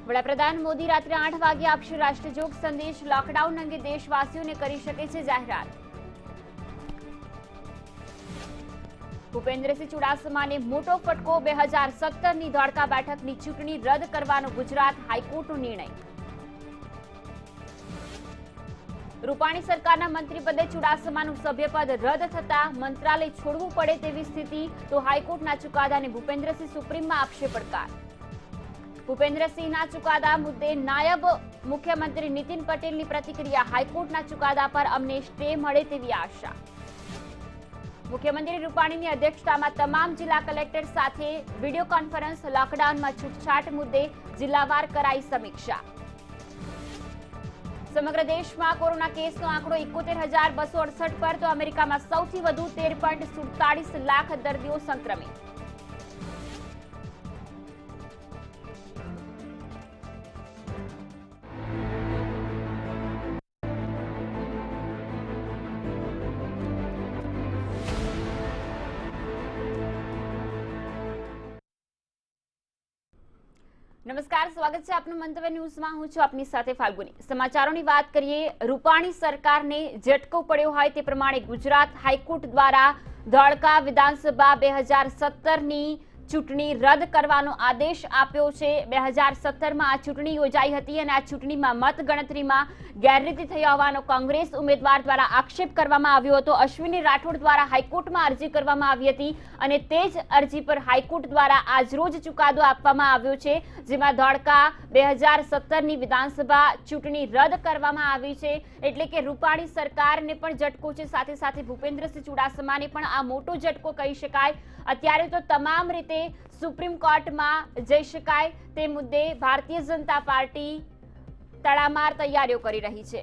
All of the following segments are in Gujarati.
વડાપ્રધાન મોદી રાત્રે 8 વાગે આપશે રાષ્ટ્રજોગ સંદેશ. લોકડાઉન અંગે દેશવાસીઓને કરી શકે છે જાહેરાત. ભૂપેન્દ્રસિંહ ચુડાસમાને મોટો ફટકો. 2017ની ધોળકા બેઠકની ચૂંટણી રદ કરવાનો ગુજરાત હાઈકોર્ટનો નિર્ણય. રૂપાણી સરકારના મંત્રીપદે ચુડાસમાનું સભ્યપદ રદ થતા મંત્રાલય છોડવું પડે તેવી સ્થિતિ. તો હાઈકોર્ટના ચુકાદાને ભૂપેન્દ્રસિંહ સુપ્રીમમાં આપશે પડકાર. ભૂપેન્દ્રસિંહના ચુકાદા મુદ્દે નાયબ મુખ્યમંત્રી નીતિન પટેલની પ્રતિક્રિયા. હાઈકોર્ટના ચુકાદા પર અમને સ્ટે મળે તેવી આશા. મુખ્યમંત્રી રૂપાણીની અધ્યક્ષતામાં તમામ જિલ્લા કલેક્ટર સાથે વિડીયો કોન્ફરન્સ. લોકડાઉનમાં છૂટછાટ મુદ્દે જિલ્લાવાર કરાઈ સમીક્ષા. સમગ્ર દેશમાં કોરોના કેસનો આંકડો 71,268 પર. તો અમેરિકામાં સૌથી વધુ 13.47 લાખ દર્દીઓ સંક્રમિત. નમસ્કાર, સ્વાગત છે આપનું મંતવ્ય ન્યૂઝમાં. હું છું આપની સાથે ફાલ્ગુની. સમાચારોની વાત કરીએ. રૂપાણી સરકારને ઝટકો પડ્યો હોય તે પ્રમાણે ગુજરાત હાઈકોર્ટ દ્વારા ધોળકા વિધાનસભા 2017ની ચૂંટણી રદ કરવાનો આદેશ આપ્યો છે. 2017માં આ ચૂંટણી યોજાઈ હતી અને આ ચૂંટણીમાં મતગણતરીમાં ગેરરીતિ થઈ હોવાનો કોંગ્રેસ ઉમેદવાર દ્વારા આક્ષેપ કરવામાં આવ્યો હતો. અશ્વિની રાઠોડ દ્વારા હાઈકોર્ટમાં અરજી કરવામાં આવી હતી અને તે જ અરજી પર હાઈકોર્ટ દ્વારા આજરોજ ચુકાદો આપવામાં આવ્યો છે, જેમાં ધોળકા 2017ની વિધાનસભા ચૂંટણી રદ કરવામાં આવી છે. એટલે કે રૂપાણી સરકારને પણ ઝટકો છે, સાથે સાથે ભૂપેન્દ્રસિંહ ચુડાસમાને પણ આ મોટો ઝટકો કહી શકાય. અત્યારે તો તમામ રીતે સુપ્રીમ કોર્ટમાં જઈ શકાય તે મુદ્દે ભારતીય જનતા પાર્ટી તડામાર તૈયારીઓ કરી રહી છે.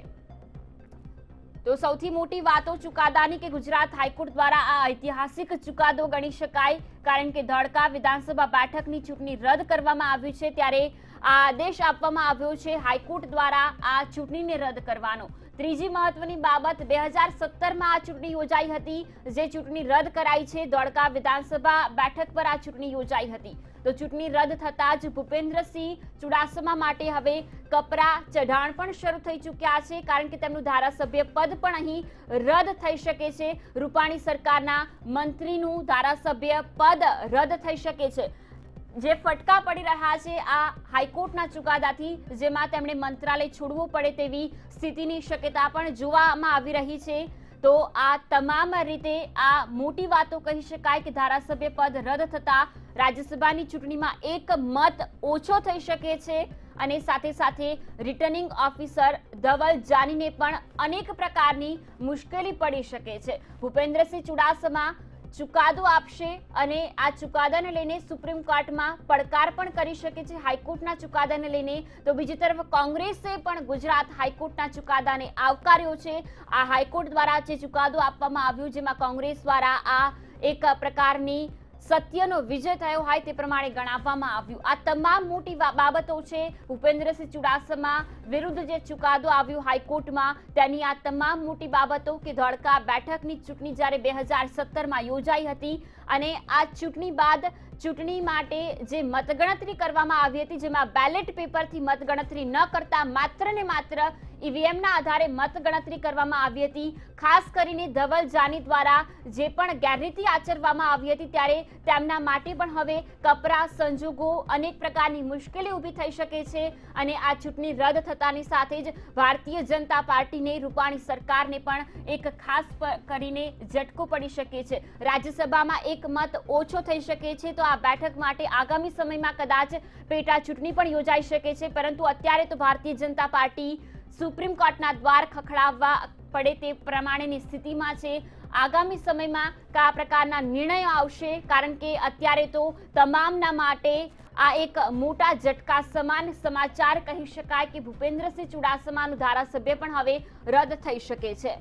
તો સૌથી મોટી વાતો ચુકાદાની કે ગુજરાત હાઈકોર્ટ દ્વારા આ ઐતિહાસિક ચુકાદો ગણી શકાય, કારણ કે ધોળકા વિધાનસભા બેઠકની ચૂંટણી રદ કરવામાં આવી છે ત્યારે આ આદેશ આપવામાં આવ્યો છે હાઈકોર્ટ દ્વારા આ ચૂંટણીને રદ કરવાનો. ત્રીજી મહત્વની બાબત, 2017માં આ ચૂંટણી યોજાઈ હતી, જે ચૂંટણી રદ કરાઈ છે. ધોળકા વિધાનસભા બેઠક પર આ ચૂંટણી યોજાઈ હતી. તો ચૂંટણી રદ થતા જ ભૂપેન્દ્રસિંહ ચુડાસમા માટે હવે કપરા ચઢાણ પણ શરૂ થઈ ચૂક્યા છે, કારણ કે તેમનું ધારાસભ્ય પદ પણ અહીં રદ થઈ શકે છે. રૂપાણી સરકારના મંત્રીનું ધારાસભ્ય પદ રદ થઈ શકે છે. જે ફટકા પડી રહ્યા છે આ હાઈકોર્ટના ચુકાદાથી, જેમાં તેમણે મંત્રાલય છોડવું પડે તેવી સ્થિતિની શક્યતા પણ જોવામાં આવી રહી છે. તો આ તમામ રીતે આ મોટી વાતો કહી શકાય કે ધારાસભ્ય પદ રદ થતા રાજ્યસભાની ચૂંટણીમાં એક મત ઓછો થઈ શકે છે અને સાથે સાથે રિટર્નિંગ ઓફિસર ધવલ જાનીને પણ અનેક પ્રકારની મુશ્કેલી પડી શકે છે. ભૂપેન્દ્રસિંહ ચુડાસમા ચુકાદો આપશે અને આ ચુકાદાને લઈને સુપ્રીમ કોર્ટમાં પડકાર પણ કરી શકે છે હાઈકોર્ટના ચુકાદાને લઈને. તો બીજી તરફ કોંગ્રેસે પણ ગુજરાત હાઈકોર્ટના ચુકાદાને આવકાર્યો છે. આ હાઈકોર્ટ દ્વારા જે ચુકાદો આપવામાં આવ્યો, જેમાં કોંગ્રેસ દ્વારા આ એક પ્રકારની સત્યનો વિજય થયો હોય તે પ્રમાણે ગણાવવામાં આવ્યું. આ તમામ મોટી બાબતો છે. ભૂપેન્દ્રસિંહ ચુડાસમા વિરુદ્ધ જે ચુકાદો આવ્યો હાઈકોર્ટમાં, તેની આ તમામ મોટી બાબતો કે ધોળકા બેઠકની ચૂંટણી જ્યારે 2017માં યોજાઈ હતી અને આ ચૂંટણી બાદ ચૂંટણી માટે જે મતગણતરી કરવામાં આવી હતી, જેમાં બેલેટ પેપરથી મતગણતરી ન કરતા માત્ર ને માત્ર ઈવીએમના આધારે મતગણતરી કરવામાં આવી હતી. ખાસ કરીને ધવલ જાની દ્વારા જે પણ ગેરરીતિ આચરવામાં આવી હતી ત્યારે તેમના માટે પણ હવે કપરા સંજોગો, અનેક પ્રકારની મુશ્કેલી ઊભી થઈ શકે છે અને આ ચૂંટણી રદ થતાની સાથે જ ભારતીય જનતા પાર્ટીને, રૂપાણી સરકારને પણ એક ખાસ કરીને ઝટકો પડી શકે છે. રાજ્યસભામાં એક મત ઓછો થઈ શકે છે. તો આ બેઠક માટે આગામી સમયમાં કદાચ પેટા ચૂંટણી પણ યોજાઈ શકે છે, પરંતુ અત્યારે તો ભારતીય જનતા પાર્ટી સુપ્રીમ કોર્ટના દ્વાર ખખડાવવા પડે તે પ્રમાણેની સ્થિતિમાં છે. આગામી સમયમાં કયા પ્રકારના નિર્ણયો આવશે, કારણ કે અત્યારે તો તમામના માટે આ એક મોટા ઝટકા સમાન સમાચાર કહી શકાય કે ભૂપેન્દ્રસિંહ ચુડાસમાનું ધારાસભ્ય પણ હવે રદ થઈ શકે છે.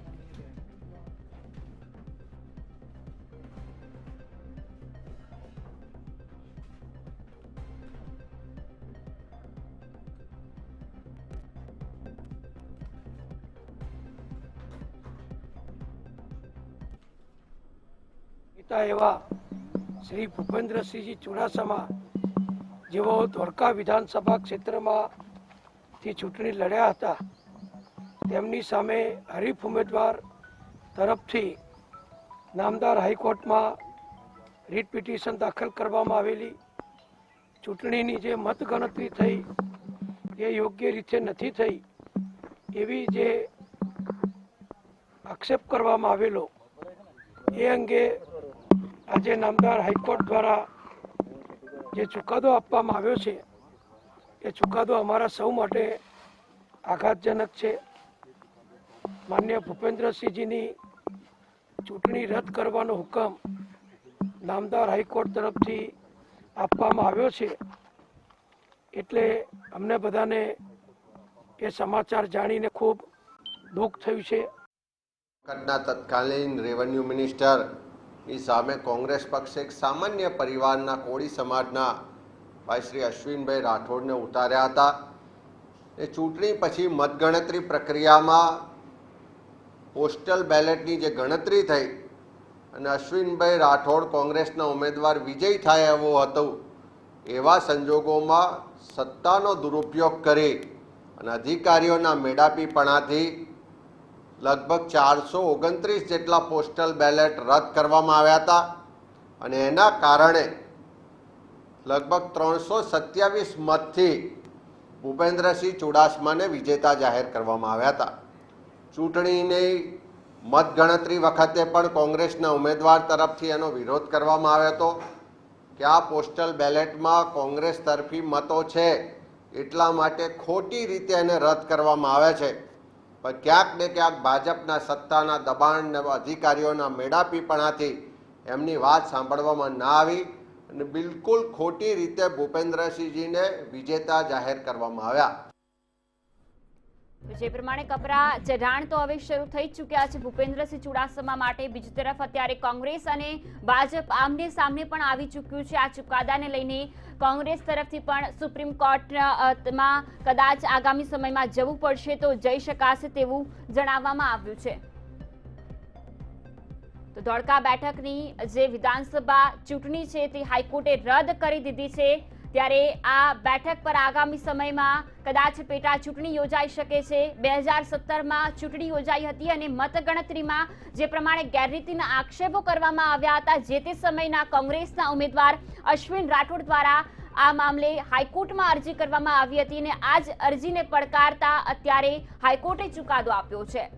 એવા શ્રી ભૂપેન્દ્રસિંહજી ચુડાસમા જેઓ ધોળકા વિધાનસભા ક્ષેત્રમાંથી ચૂંટણી લડ્યા હતા તેમની સામે હરીફ ઉમેદવાર તરફથી નામદાર હાઈકોર્ટમાં રીટ પિટિશન દાખલ કરવામાં આવેલી. ચૂંટણીની જે મતગણતરી થઈ એ યોગ્ય રીતે નથી થઈ એવી જે આક્ષેપ કરવામાં આવેલો એ અંગે આજે નામદાર હાઈકોર્ટ દ્વારા જે ચુકાદો આપવામાં આવ્યો છે એ ચુકાદો અમારા સૌ માટે આઘાતજનક છે. માનનીય ભૂપેન્દ્રસિંહજીની ચૂંટણી રદ કરવાનો હુકમ નામદાર હાઈકોર્ટ તરફથી આપવામાં આવ્યો છે એટલે અમને બધાને એ સમાચાર જાણીને ખૂબ દુઃખ થયું છે. તત્કાલીન રેવન્યુ મિનિસ્ટરની સામે કોંગ્રેસ પક્ષે એક સામાન્ય પરિવારના કોળી સમાજના ભાઈ શ્રી અશ્વિનભાઈ રાઠોડને ઉતાર્યા હતા. એ ચૂંટણી પછી મતગણતરી પ્રક્રિયામાં પોસ્ટલ બેલેટની જે ગણતરી થઈ અને અશ્વિનભાઈ રાઠોડ કોંગ્રેસના ઉમેદવાર વિજય થાય એવો હતો. એવા સંજોગોમાં સત્તાનો દુરુપયોગ કરી અને અધિકારીઓના મેડાપીપણાથી લગભગ 429 જેટલા પોસ્ટલ બેલેટ રદ કરવામાં આવ્યા હતા અને એના કારણે લગભગ 327 મતથી ભૂપેન્દ્રસિંહ ચુડાસમાને વિજેતા જાહેર કરવામાં આવ્યા હતા. ચૂંટણીની મતગણતરી વખતે પણ કોંગ્રેસના ઉમેદવાર તરફથી એનો વિરોધ કરવામાં આવ્યો હતો કે આ પોસ્ટલ બેલેટમાં કોંગ્રેસ તરફી મતો છે એટલા માટે ખોટી રીતે એને રદ કરવામાં આવે છે. પણ ક્યાંક ને ક્યાંક ભાજપના સત્તાના દબાણ અધિકારીઓના મેડાપીપણાથી એમની વાત સાંભળવામાં ના આવી અને બિલકુલ ખોટી રીતે ભૂપેન્દ્રસિંહજીને વિજેતા જાહેર કરવામાં આવ્યા. જે પ્રમાણે કપરા ચઢાણ તો હવે શરૂ થઈ ચૂક્યા છે ભૂપેન્દ્રસિંહ ચુડાસમા માટે. બીજી તરફ અત્યારે કોંગ્રેસ અને ભાજપ આમને સામને પણ આવી ચૂક્યું છે. આ ચુકાદાને લઈને કોંગ્રેસ તરફથી પણ સુપ્રીમ કોર્ટમાં કદાચ આગામી સમયમાં જવું પડશે તો જઈ શકાશે તેવું જણાવવામાં આવ્યું છે. તો ધોળકા બેઠકની જે વિધાનસભા ચૂંટણી છે તે હાઈકોર્ટે રદ કરી દીધી છે. ત્યારે આ બેઠક પર આગામી સમયમાં કદાચ પેટા ચૂંટણી યોજાઈ શકે છે. 2017માં ચૂંટણી યોજાઈ હતી અને મતગણતરીમાં જે પ્રમાણે ગેરરીતિના આક્ષેપો કરવામાં આવ્યા હતા જે તે સમયના કોંગ્રેસના ઉમેદવાર અશ્વિન રાઠોડ દ્વારા આ મામલે હાઈકોર્ટમાં અરજી કરવામાં આવી હતી અને આ જ અરજીને પડકારતા અત્યારે હાઈકોર્ટે ચુકાદો આપ્યો છે.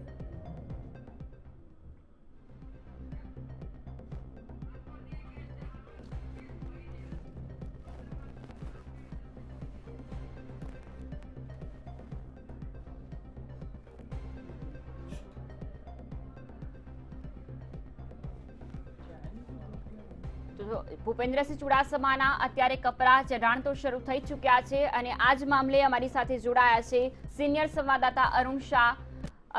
ભૂપેન્દ્રસિંહ ચુડાસમાના અત્યારે કપરા ચઢાણ તો શરૂ થઈ ચૂક્યા છે અને આ જ મામલે અમારી સાથે જોડાયા છે સિનિયર સંવાદદાતા અરુણ શાહ.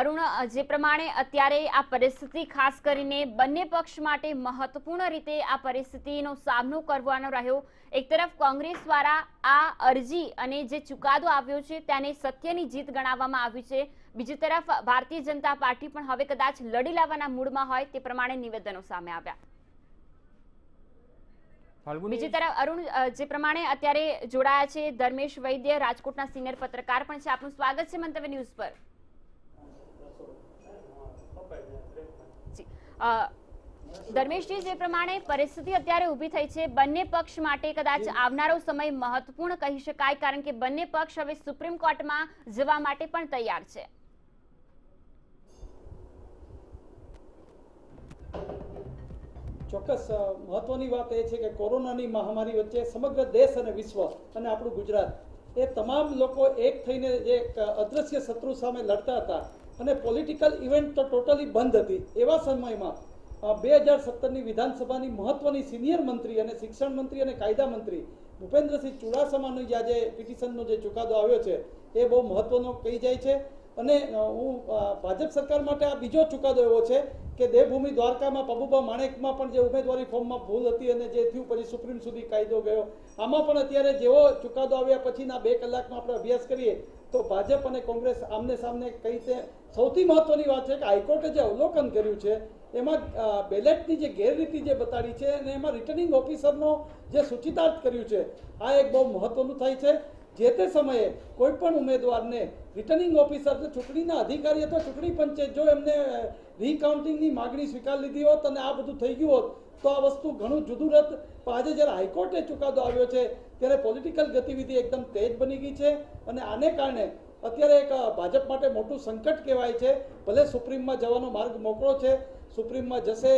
અરુણ, જે પ્રમાણે અત્યારે આ પરિસ્થિતિ ખાસ કરીને બંને પક્ષ માટે મહત્વપૂર્ણ રીતે આ પરિસ્થિતિનો સામનો કરવાનો રહ્યો. એક તરફ કોંગ્રેસ દ્વારા આ અરજી અને જે ચુકાદો આવ્યો છે તેને સત્યની જીત ગણાવવામાં આવ્યું છે. બીજી તરફ ભારતીય જનતા પાર્ટી પણ હવે કદાચ લડી લાવવાના મૂડમાં હોય તે પ્રમાણે નિવેદનો સામે આવ્યા. બીજી તરફ અરુણ, જે પ્રમાણે અત્યારે જોડાયા છે ધર્મેશ વૈદ્ય, રાજકોટના સિનિયર પત્રકાર પણ છે. આપનું સ્વાગત છે મંતવ્ય ન્યૂઝ પર. ધર્મેશજી, જે પ્રમાણે પરિસ્થિતિ અત્યારે ઊભી થઈ છે બંને પક્ષ માટે કદાચ આવનારો સમય મહત્વપૂર્ણ કહી શકાય કારણ કે બંને પક્ષ હવે સુપ્રીમ કોર્ટમાં જવા માટે પણ તૈયાર છે. ચોક્કસ મહત્વની વાત એ છે કે કોરોનાની મહામારી વચ્ચે સમગ્ર દેશ અને વિશ્વ અને આપણું ગુજરાત એ તમામ લોકો એક થઈને જે અદ્રશ્ય શત્રુ સામે લડતા હતા અને પોલિટિકલ ઇવેન્ટ તો ટોટલી બંધ હતી. એવા સમયમાં 2017ની વિધાનસભાની મહત્વની સિનિયર મંત્રી અને શિક્ષણ મંત્રી અને કાયદા મંત્રી ભૂપેન્દ્રસિંહ ચુડાસમાનો જે આજે પિટિશનનો જે ચુકાદો આવ્યો છે એ બહુ મહત્વનો કહી જાય છે. અને હું ભાજપ સરકાર માટે આ બીજો ચુકાદો એવો છે કે દેવભૂમિ દ્વારકામાં પબુભા માણેકમાં પણ જે ઉમેદવારી ફોર્મમાં ભૂલ હતી અને જે થયું પછી સુપ્રીમ સુધી કાયદો ગયો. આમાં પણ અત્યારે જેવો ચુકાદો આવ્યા પછીના 2 કલાકનો આપણે અભ્યાસ કરીએ તો ભાજપ અને કોંગ્રેસ આમને સામને કઈ રીતે સૌથી મહત્વની વાત છે કે હાઈકોર્ટે જે અવલોકન કર્યું છે એમાં બેલેટની જે ગેરરીતિ જે બતાડી છે અને એમાં રિટર્નિંગ ઓફિસરનો જે સૂચિતાર્થ કર્યું છે, આ એક બહુ મહત્વનું થાય છે. જે તે સમયે કોઈ પણ ઉમેદવારને રિટર્નિંગ ઓફિસર ચૂંટણીના અધિકારી અથવા ચૂંટણી પંચે જો એમને રીકાઉન્ટિંગની માગણી સ્વીકાર લીધી હોત અને આ બધું થઈ ગયું હોત તો આ વસ્તુ ઘણું જુદું રત. પણ આજે જ્યારે હાઈકોર્ટે ચુકાદો આવ્યો છે ત્યારે પોલિટિકલ ગતિવિધિ એકદમ તેજ બની ગઈ છે અને આને કારણે અત્યારે એક ભાજપ માટે મોટું સંકટ કહેવાય છે. ભલે સુપ્રીમમાં જવાનો માર્ગ મોકળો છે, સુપ્રીમમાં જશે,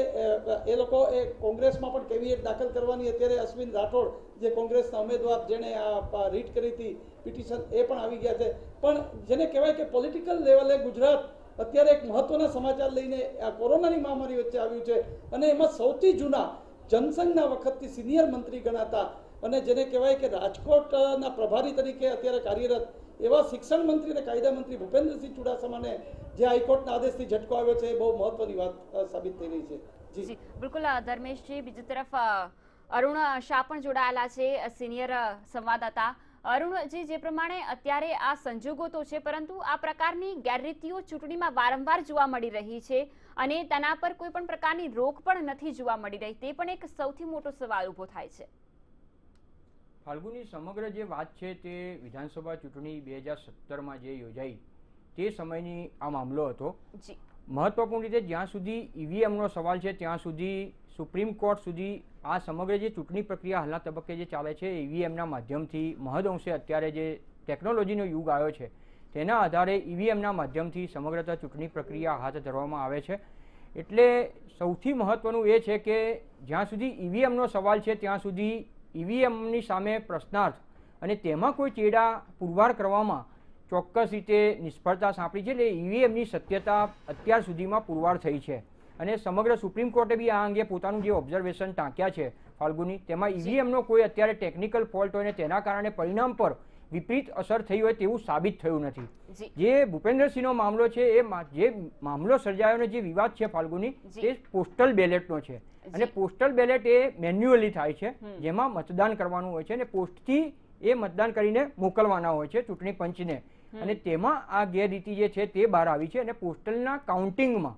એ લોકો એ કોંગ્રેસમાં પણ કેવીએટ દાખલ કરવાની. અત્યારે અશ્વિન રાઠોડ જે કોંગ્રેસના ઉમેદવાર જેણે આ રીટ કરી હતી પિટિશન, એ પણ આવી ગયા છે. પણ જેને કહેવાય કે પોલિટિકલ લેવલે ગુજરાત અત્યારે એક મહત્વના સમાચાર લઈને આ કોરોનાની મહામારી વચ્ચે આવ્યું છે અને એમાં સૌથી જૂના જનસંઘના વખતથી સિનિયર મંત્રી ગણાતા અને જેને કહેવાય કે રાજકોટના પ્રભારી તરીકે અત્યારે કાર્યરત એવા શિક્ષણ મંત્રી અને કાયદા મંત્રી ભૂપેન્દ્રસિંહ ચુડાસમાને જે હાઈકોર્ટના આદેશથી ઝટકો આવ્યો છે એ બહુ મહત્વની વાત સાબિત થઈ રહી છે. જી બિલકુલ ધર્મેશજી. બીજી તરફ અરુણ શાહ પણ જોડાયેલા છે, સિનિયર સંવાદદાતા. અરુણજી, જે પ્રમાણે અત્યારે આ સંજોગો તો છે, પરંતુ આ પ્રકારની ગેરરીતિઓ ચૂંટણીમાં વારંવાર જોવા મળી રહી છે અને તેના પર કોઈ પણ પ્રકારની રોક પણ નથી જોવા મળી રહી. તે પણ એક સૌથી મોટો સવાલ ઊભો થાય છે. ફાલ્ગુની, સમગ્ર જે વાત છે તે વિધાનસભા ચૂંટણી 2017માં જે યોજાઈ તે સમયની આ મામલો હતો. મહત્વપૂર્ણ રીતે જ્યાં સુધી ઈવીએમનો સવાલ છે ત્યાં સુધી સુપ્રીમ કોર્ટ સુધી આ સમગ્ર જે ચૂંટણી પ્રક્રિયા હાલના તબક્કે જે ચાલે છે ઈવીએમના માધ્યમથી મહદઅંશે અત્યારે જે ટેકનોલોજીનો યુગ આવ્યો છે તેના આધારે ઈવીએમના માધ્યમથી સમગ્રતઃ ચૂંટણી પ્રક્રિયા હાથ ધરવામાં આવે છે. એટલે સૌથી મહત્વનું એ છે કે જ્યાં સુધી ઈવીએમનો સવાલ છે ત્યાં સુધી ઈવીએમની સામે પ્રશ્નાર્થ અને તેમાં કોઈ ચેડા પુરવાર કરવામાં ચોક્કસ રીતે નિષ્ફળતા સાંપડી છે. એટલે ઈવીએમની સત્યતા અત્યાર સુધીમાં પુરવાર થઈ છે અને સમગ્ર સુપ્રીમ કોર્ટે બી આ અંગે પોતાનું જે ઓબ્ઝર્વેશન ટાંક્યા છે ફાલ્ગુની, તેમાં ઈવીએમનો કોઈ અત્યારે ટેકનિકલ ફોલ્ટ હોય ને તેના કારણે પરિણામ પર વિપરીત અસર થઈ હોય તેવું સાબિત થયું નથી. જે ભૂપેન્દ્રસિંહનો મામલો છે એ જે મામલો સર્જાયો જે વિવાદ છે ફાલ્ગુની, તે પોસ્ટલ બેલેટનો છે અને પોસ્ટલ બેલેટ એ મેન્યુઅલી થાય છે, જેમાં મતદાન કરવાનું હોય છે અને પોસ્ટથી એ મતદાન કરીને મોકલવાના હોય છે ચૂંટણી પંચને. અને તેમાં આ ગેરરીતિ જે છે તે બહાર આવી છે અને પોસ્ટલના કાઉન્ટિંગમાં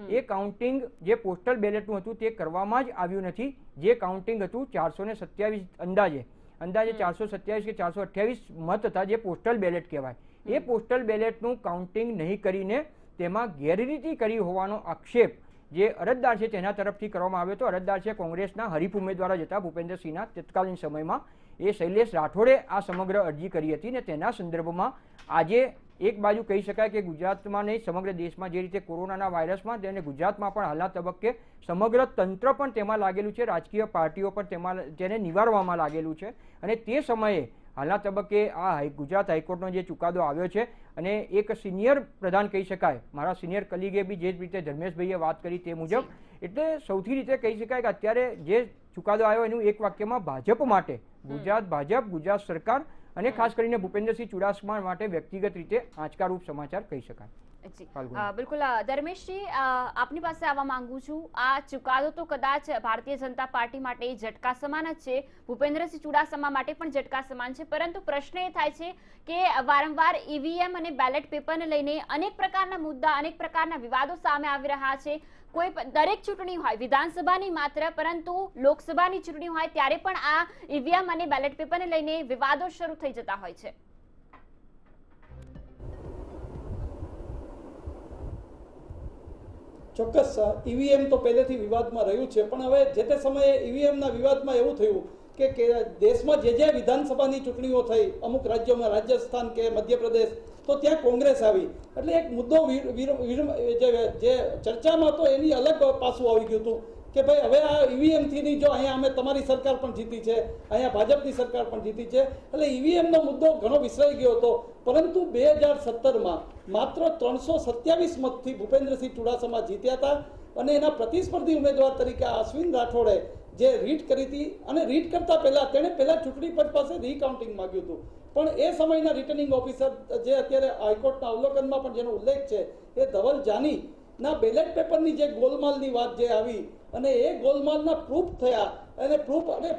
એ કાઉન્ટિંગ જે પોસ્ટલ બેલેટનું હતું તે કરવામાં જ આવ્યું નથી. જે કાઉન્ટિંગ હતું 427 અંદાજે 427 કે 428 મત હતા જે પોસ્ટલ બેલેટ કહેવાય. એ પોસ્ટલ બેલેટનું કાઉન્ટિંગ નહીં કરીને તેમાં ગેરરીતિ કરી હોવાનો આક્ષેપ જે અરજદાર છે તેના તરફથી કરવામાં આવ્યો હતો. અરજદાર છે કોંગ્રેસના હરીફ ઉમેદવાર જ હતા ભૂપેન્દ્રસિંહના તત્કાલીન સમયમાં. એ શૈલેષ રાઠોડે આ સમગ્ર અરજી કરી હતી ને તેના સંદર્ભમાં આજે એક બાજુ કહી શકાય કે ગુજરાતમાં નહીં સમગ્ર દેશમાં જે રીતે કોરોનાના વાયરસમાં તેને ગુજરાતમાં પણ હાલના તબક્કે સમગ્ર તંત્ર પણ તેમાં લાગેલું છે, રાજકીય પાર્ટીઓ પણ તેને નિવારવામાં લાગેલું છે. અને તે સમયે હાલના તબક્કે આ ગુજરાત હાઈકોર્ટનો જે ચુકાદો આવ્યો છે અને એક સિનિયર પ્રધાન કહી શકાય, મારા સિનિયર કલીગે બી જે રીતે ધર્મેશભાઈએ વાત કરી તે મુજબ, એટલે સૌથી રીતે કહી શકાય કે અત્યારે જે ચુકાદો આવ્યો એનું એક વાક્યમાં ભાજપ માટે ગુજરાત ભાજપ, ગુજરાત સરકાર અને ખાસ કરીને ભૂપેન્દ્રસિંહ ચુડાસમા માટે વ્યક્તિગત રીતે આંચકારૂપ સમાચાર કહી શકાય. બિલકુલ ધર્મેશજી, આપની પાસે આવવા માંગુ છું. આ ચુકાદો તો કદાચ ભારતીય જનતા પાર્ટી માટે ઝટકા સમાન જ છે, ભૂપેન્દ્રસિંહ ચુડાસમા માટે પણ ઝટકા સમાન છે, પરંતુ પ્રશ્ન એ થાય છે કે વારંવાર ઈવીએમ અને બેલેટ પેપરને લઈને અનેક પ્રકારના મુદ્દા, અનેક પ્રકારના વિવાદો સામે આવી રહ્યા છે. કોઈ દરેક ચૂંટણી હોય, વિધાનસભાની માત્ર, પરંતુ લોકસભાની ચૂંટણી હોય ત્યારે પણ આ ઈવીએમ અને બેલેટ પેપરને લઈને વિવાદો શરૂ થઈ જતા હોય છે. ચોક્કસ ઈવીએમ તો પહેલેથી વિવાદમાં રહ્યું છે, પણ હવે જે તે સમયે ઈવીએમના વિવાદમાં એવું થયું કે દેશમાં જે વિધાનસભાની ચૂંટણીઓ થઈ અમુક રાજ્યોમાં, રાજસ્થાન કે મધ્યપ્રદેશ, તો ત્યાં કોંગ્રેસ આવી એટલે એક મુદ્દો જે ચર્ચામાં હતો એની અલગ પાસું આવી ગયું હતું કે ભાઈ હવે આ ઈવીએમથી નહીં, જો અહીંયા અમે તમારી સરકાર પણ જીતી છે, અહીંયા ભાજપની સરકાર પણ જીતી છે, એટલે ઈવીએમનો મુદ્દો ઘણો વિસરાઈ ગયો હતો. પરંતુ 2017માં માત્ર 327 મતથી ભૂપેન્દ્રસિંહ ચુડાસમા જીત્યા હતા અને એના પ્રતિસ્પર્ધી ઉમેદવાર તરીકે અશ્વિન રાઠોડે જે રીટ કરી હતી અને રીટ કરતા પહેલા તેણે ચૂંટણી પંચ પાસે રીકાઉન્ટિંગ માંગ્યું હતું. પણ એ સમયના રિટર્નિંગ ઓફિસર જે અત્યારે હાઈકોર્ટના અવલોકનમાં પણ જેનો ઉલ્લેખ છે એ ધવલ જાની ના બેલેટ પેપરની જે ગોલમાલની વાત જે આવી અને એ ગોલમાલના પ્રૂફ થયા અને પ્રૂફ અને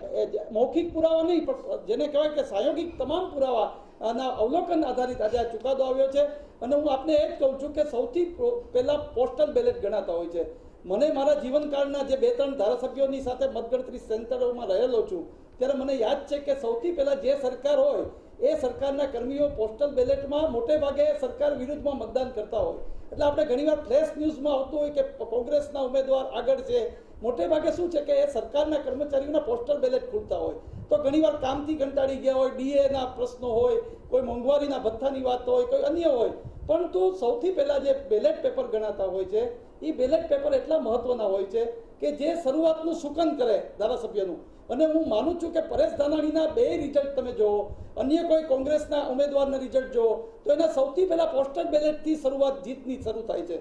મૌખિક પુરાવા નહીં પણ જેને કહેવાય કે પ્રાયોગિક તમામ પુરાવા આના અવલોકન આધારિત આજે આ ચુકાદો આવ્યો છે. અને હું આપને એ જ કહું છું કે સૌથી પહેલા પોસ્ટલ બેલેટ ગણાતા હોય છે મને મારા જીવનકાળના જે 2-3 ધારાસભ્યોની સાથે મતગણતરી સેન્ટરોમાં રહેલો છું ત્યારે મને યાદ છે કે સૌથી પહેલા જે સરકાર હોય એ સરકારના કર્મીઓ પોસ્ટલ બેલેટમાં મોટે ભાગે સરકાર વિરુદ્ધમાં મતદાન કરતા હોય. એટલે આપણે ઘણીવાર ફ્લેશ ન્યૂઝમાં આવતું હોય કે કોંગ્રેસના ઉમેદવાર આગળ છે. મોટે ભાગે શું છે કે એ સરકારના કર્મચારીઓના પોસ્ટલ બેલેટ ખુલતા હોય તો ઘણીવાર કામથી કંટાળી ગયા હોય, ડીએના પ્રશ્નો હોય, કોઈ મોંઘવારીના ભથ્થાની વાત હોય, કોઈ અન્ય હોય, પરંતુ સૌથી પહેલા જે બેલેટ પેપર ગણાતા હોય છે એ બેલેટ પેપર એટલા મહત્વના હોય છે કે જે શરૂઆતનું સુકન કરે ધારાસભ્યનું. અને હું માનું છું કે પરેશ ધાનાણીના 2 રિઝલ્ટ તમે જુઓ, અન્ય કોઈ કોંગ્રેસના ઉમેદવારના રિઝલ્ટ જુઓ તો એના સૌથી પહેલા પોસ્ટલ બેલેટથી શરૂઆત જીતની શરૂ થાય છે.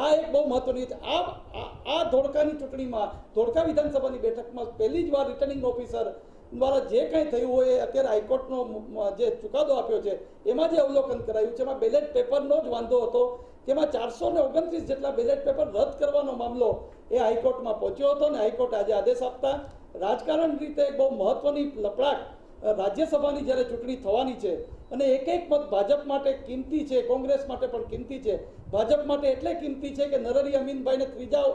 આ એક બહુ મહત્વની છે. આ ધોળકાની ચૂંટણીમાં, ધોળકા વિધાનસભાની બેઠકમાં પહેલી જ વાર રિટર્નિંગ ઓફિસર દ્વારા જે કંઈ થયું હોય, અત્યારે હાઈકોર્ટનો જે ચુકાદો આપ્યો છે એમાં જે અવલોકન કરાયું છે એમાં બેલેટ પેપરનો જ વાંધો હતો. તેમાં 429 જેટલા બેલેટ પેપર રદ કરવાનો મામલો એ હાઈકોર્ટમાં પહોંચ્યો હતો અને હાઈકોર્ટ આજે આદેશ આપતા રાજકારણ રીતે એક બહુ મહત્વની લપડાક રાજ્યસભાની જ્યારે ચૂંટણી થવાની છે અને એક મત ભાજપ માટે કિંમતી છે, કોંગ્રેસ માટે પણ કિંમતી છે. ભાજપ માટે એટલે કિંમતી છે કે નરહરી અમીનભાઈને 3જા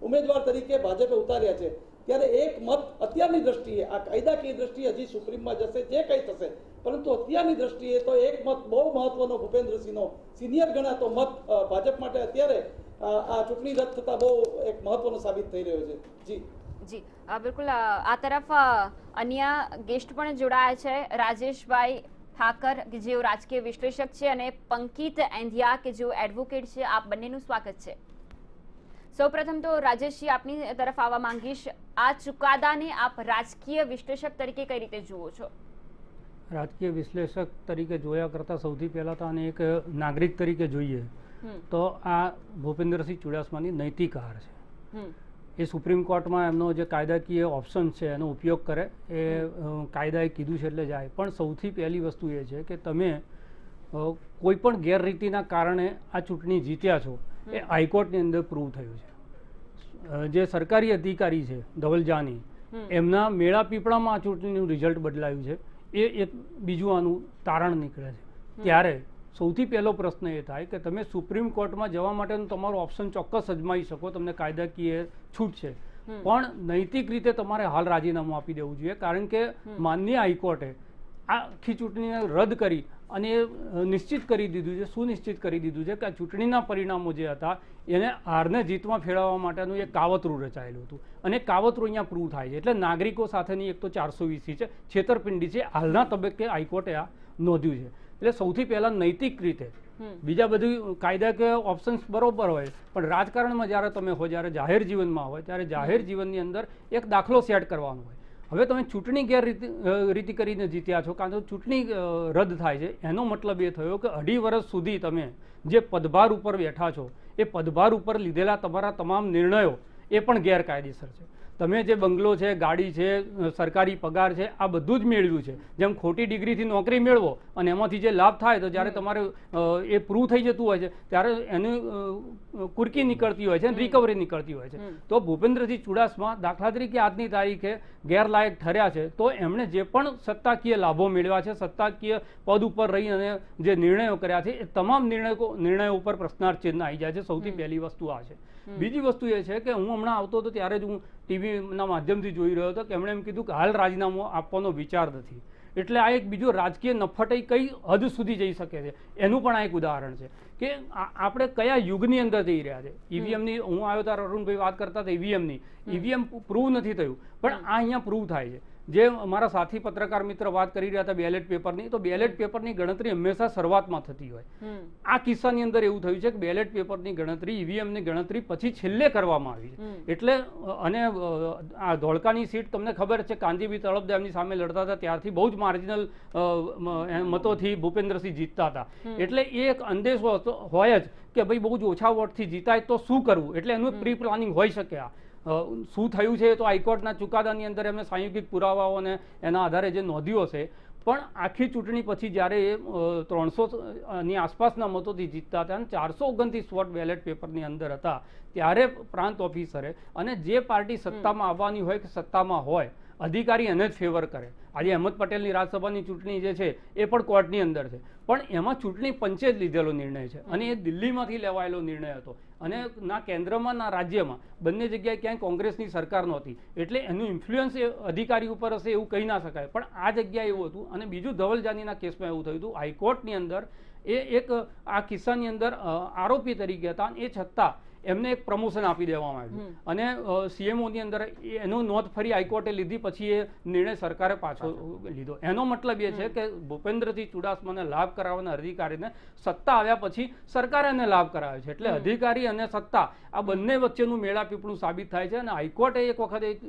ઉમેદવાર તરીકે ભાજપે ઉતાર્યા છે. ત્યારે એક મત અત્યારની દ્રષ્ટિએ, આ કાયદાકીય દ્રષ્ટિએ હજી સુપ્રીમમાં જશે જે કંઈ થશે, પરંતુ અત્યારની દ્રષ્ટિએ તો એક મત બહુ મહત્વનો ભૂપેન્દ્રસિંહનો સિનિયર ગણાતો મત ભાજપ માટે અત્યારે આ ચૂંટણી રદ થતા બહુ એક મહત્વનો સાબિત થઈ રહ્યો છે. જી બિલકુલ. આ તરફ અન્ય ગેસ્ટ પણ જોડાયા છે, રાજેશભાઈ ઠાકર કે જેઓ રાજકીય વિશ્લેષક છે અને પંકિત એંધિયા કે જેઓ એડવોકેટ છે. આપ બંનેનું સ્વાગત છે. સૌપ્રથમ તો રાજેશજી આપની તરફ આવવા માંગીશ. આ ચુકાદાને આપ રાજકીય વિશ્લેષક તરીકે કઈ રીતે જુઓ છો? રાજકીય વિશ્લેષક તરીકે જોયા કરતાં સૌથી પહેલાં તો આને એક નાગરિક તરીકે જોઈએ તો આ ભૂપેન્દ્રસિંહ ચુડાસમાની નૈતિક હાર છે. એ સુપ્રીમ કોર્ટમાં એમનો જે કાયદાકીય ઓપ્શન છે એનો ઉપયોગ કરે, એ કાયદાએ કીધું છે એટલે જાય. પણ સૌથી પહેલી વસ્તુ એ છે કે તમે કોઈ પણ ગેરરીતિના કારણે આ ચૂંટણી જીત્યા છો એ હાઈકોર્ટની અંદર પ્રૂવ થયું છે. જે સરકારી અધિકારી છે ધવલ જાની, એમના મેળા પીપળામાં આ ચૂંટણીનું રિઝલ્ટ બદલાયું છે, એ એક બીજું આનું તારણ નીકળે છે. ત્યારે સૌથી પહેલો પ્રશ્ન એ થાય કે તમે સુપ્રીમ કોર્ટમાં જવા માટેનું તમારું ઓપ્શન ચોક્કસ અજમાવી શકો, તમને કાયદાકીય છૂટ છે, પણ નૈતિક રીતે તમારે હાલ રાજીનામું આપી દેવું જોઈએ. કારણ કે માનનીય હાઈકોર્ટે આ આખી ચૂંટણીને રદ કરી અને નિશ્ચિત કરી દીધું છે, સુનિશ્ચિત કરી દીધું છે કે આ ચૂંટણીના પરિણામો જે હતા એને હારને જીતમાં ફેરવવા માટેનું એક કાવતરું રચાયેલું હતું અને કાવતરું અહીંયા પ્રૂવ થાય છે. એટલે નાગરિકો સાથેની એક તો 420 છે, છેતરપિંડી છે, હાલના તબક્કે હાઈકોર્ટે આ નોંધ્યું છે. એટલે સૌથી પહેલા નૈતિક રીતે, બીજા બધું કાયદાકીય ઓપ્શન્સ બરોબર હોય, પણ રાજકારણમાં જ્યારે તમે હોય, જ્યારે જાહેર જીવનમાં હોય, ત્યારે જાહેર જીવનની અંદર એક દાખલો સેટ કરવાનો હોય. હવે તમે ચૂંટણી ગેરરીતિ કરીને જીત્યા છો, કાં તો ચૂંટણી રદ થાય છે, એનો મતલબ એ થયો કે 2.5 વર્ષ સુધી તમે જે પદભાર ઉપર બેઠા છો એ પદભાર ઉપર લીધેલા તમારા તમામ નિર્ણયો એ પણ ગેરકાયદેસર છે. તમે જે બંગલો છે, ગાડી છે, સરકારી પગાર છે, આ બધું જ મેળવ્યું છે. જેમ ખોટી ડિગ્રીથી નોકરી મેળવો અને એમાંથી જે લાભ થાય તો જ્યારે તમારે એ પ્રૂવ થઈ જતું હોય છે ત્યારે એની કુરકી નીકળતી હોય છે, રિકવરી નીકળતી હોય છે. તો ભૂપેન્દ્રસિંહ ચુડાસમા દાખલા તરીકે આજની તારીખે ગેરલાયક ઠર્યા છે, તો એમણે જે પણ સત્તાકીય લાભો મેળવ્યા છે, સત્તાકીય પદ ઉપર રહી અને જે નિર્ણયો કર્યા છે, એ તમામ નિર્ણયો ઉપર પ્રશ્નાર્થ ચિહ્ન આવી જાય છે. સૌથી પહેલી વસ્તુ આ છે. બીજી વસ્તુ એ છે કે હું હમણાં આવતો હતો ત્યારે જ હું ટીવીના માધ્યમથી જોઈ રહ્યો હતો કે એમણે એમ કીધું કે હાલ રાજીનામું આપવાનો વિચાર નથી. એટલે આ એક બીજો રાજકીય નફટાઈ કઈ હદ સુધી જઈ શકે છે એનું પણ આ એક ઉદાહરણ છે કે આપણે કયા યુગની અંદર જઈ રહ્યા છે. ઈવીએમની હું આવ્યો ત્યારે અરુણભાઈ વાત કરતા હતા ઈવીએમની, ઈવીએમ પ્રૂવ નથી થયું, પણ આ અહીંયા પ્રૂવ થાય છે. જે અમારા સાથી પત્રકાર મિત્ર વાત કરી રહ્યા હતા બેલેટ પેપરની, તો બેલેટ પેપરની ગણતરી હંમેશા શરૂઆતમાં થતી હોય. આ કિસ્સાની અંદર એવું થયું છે કે બેલેટ પેપરની ગણતરી, ઈવીએમની ગણતરી પછી છેલ્લે કરવામાં આવી છે. એટલે અને આ ધોળકાની સીટ તમને ખબર છે, કાંજીબી તળપદા એમની સામે લડતા હતા ત્યારથી બહુ જ માર્જિનલ મતોથી ભૂપેન્દ્રસિંહ જીતતા હતા. એટલે એ એક અંદેશો હોય જ કે ભાઈ બહુ જ ઓછા વોટથી જીતાય તો શું કરવું. એટલે એનું પ્રી પ્લાનિંગ હોઈ શકે. આ શું થયું છે તો હાઈકોર્ટના ચુકાદાની અંદર એમને સાંયોગિક પુરાવાઓને એના આધારે જે નોંધ્યો છે. પણ આખી ચૂંટણી પછી જ્યારે 300ની આસપાસના મતોથી જીતતા હતા અને 429 વોટ બેલેટ પેપરની અંદર હતા, ત્યારે પ્રાંત ઓફિસરે અને જે પાર્ટી સત્તામાં આવવાની હોય કે સત્તામાં હોય અધિકારી એને જ ફેવર કરે. આજે અહેમદ પટેલની રાજ્યસભાની ચૂંટણી જે છે એ પણ કોર્ટની અંદર છે, પણ એમાં ચૂંટણી પંચે જ લીધેલો નિર્ણય છે અને એ દિલ્હીમાંથી લેવાયેલો નિર્ણય હતો અને ના કેન્દ્રમાં ના રાજ્યમાં બંને જગ્યાએ ક્યાંય કોંગ્રેસની સરકાર નહોતી, એટલે એનું ઇન્ફ્લુઅન્સ એ અધિકારી ઉપર હશે એવું કહી ના શકાય. પણ આ જગ્યાએ એવું હતું. અને બીજું ધવલજાનીના કેસમાં એવું થયું હતું, હાઈકોર્ટની અંદર એ એક આ કિસ્સાની અંદર આરોપી તરીકે હતા, એ છતાં એમને એક પ્રમોશન આપી દેવામાં આવ્યું અને સીએમઓની અંદર એનો નોંધ ફરી હાઈકોર્ટે લીધી, પછી એ નિર્ણય સરકારે પાછો લીધો. એનો મતલબ એ છે કે ભૂપેન્દ્રસિંહ ચુડાસમાને લાભ કરાવવાના અધિકારીને સત્તા આવ્યા પછી સરકારે એને લાભ કરાવે છે, એટલે અધિકારી અને સત્તા આ બંને વચ્ચેનું મેળાપીપળું સાબિત થાય છે. અને હાઈકોર્ટે એક વખત એક